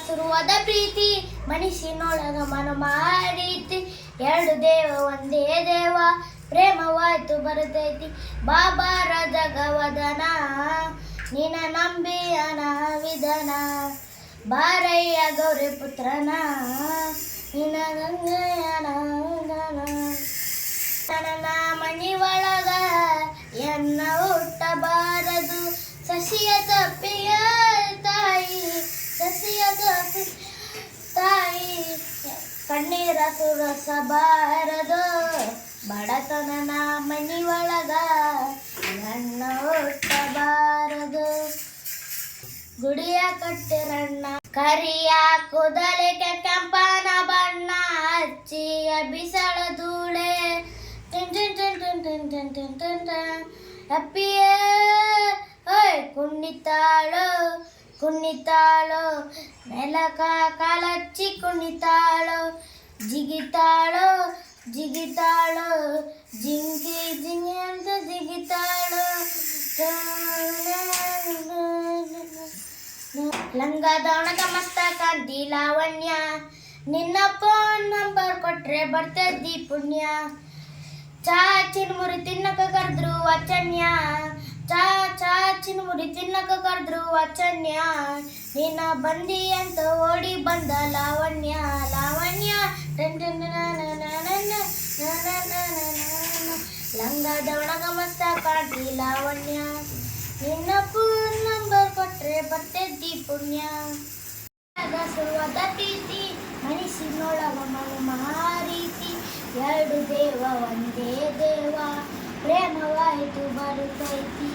ಶುರುವಾದ ಪ್ರೀತಿ ಮನಸ್ಸಿನೊಳಗ ಮನಮಾರೀತಿ ಎರಡು ದೇವ ಒಂದೇ ದೇವ ಪ್ರೇಮವಾಯ್ತು ಬರ್ತೈತಿ ಬಾಬಾರ ಜಗವದನ ನಿನ ನಂಬಿಯನ ವಿಧನ ಬಾರಯ್ಯ ಗೌರಿ ಪುತ್ರನ ನಿನ ಗಂಗೆಯನ ನನ್ನ ಮನಿ ಒಳಗ ಎನ್ನ ಹುಟ್ಟಬಾರದು ಸಸಿಯ ತಪ್ಪಿಯ ತಾಯಿ ಸಸಿಯ ತಪ್ಪಿ ತಾಯಿ ಕಣ್ಣೀರ ಸುರಸಬಾರದು ಬಡತನನ ಮನಿ ಒಳಗ ನನ್ನ ಹುಟ್ಟಬಾರದು ಗುಡಿಯ ಕಟ್ಟಿರಣ್ಣ ಕರಿಯ ಕೂದಲಿಗೆ ಕೆಂಪನ ಬಣ್ಣ ಹಚ್ಚಿಯ ಬಿಸಳ ಧೂಳೆ ಅಪ್ಪಿಯೇ ಓಯ್ ಕುಣಿತಾಳು ಕುಣಿತಾಳು ನೆಲಕ ಕಾಲಚ್ಚಿ ಕುಣಿತಾಳು ಜಿಗಿತಾಳು ಜಿಗಿತಾಳು ಜಿಂಕಿ ಜಿಂಗಿ ಅಂತ ಜಿಗಿತಾಳು ಲಂಗದ ಒಣಗ ಮಸ್ತ ಕಾಂತಿ ಲಾವಣ್ಯ ನಿನ್ನ ಫೋನ್ ನಂಬರ್ ಕೊಟ್ರೆ ಬರ್ತದಿ ಪುಣ್ಯ ಚಾ ಚಿನ್ಮುರಿ ತಿನ್ನಕ ಕರೆದ್ರು ವಚನ್ಯ ಚಾ ಚಾ ಚಿನ್ಮುರಿ ತಿನ್ನಕ ಕರೆದ್ರು ವಚನ್ಯ ನಿನ್ನ ಬಂದಿ ಅಂತ ಓಡಿ ಬಂದ ಲಾವಣ್ಯ ಲಾವಣ್ಯ ಲಂಗದ ಒಣಗ ಮಸ್ತ ಕಾಂತಿ ಲಾವಣ್ಯ ನಿನ್ನ ಫೋನ್ ನಂಬರ್ ಕೊಟ್ರೆ ಬರ್ತೈತಿ ಪುಣ್ಯ ಶುರುವಾದ ಪ್ರೀತಿ ಮನಸ್ಸಿನೊಳಗ ಮನಮಾರೀತಿ ಎರಡು ದೇವ ಒಂದೇ ದೇವ ಪ್ರೇಮವಾಯಿತು ಬರುತ್ತೈತಿ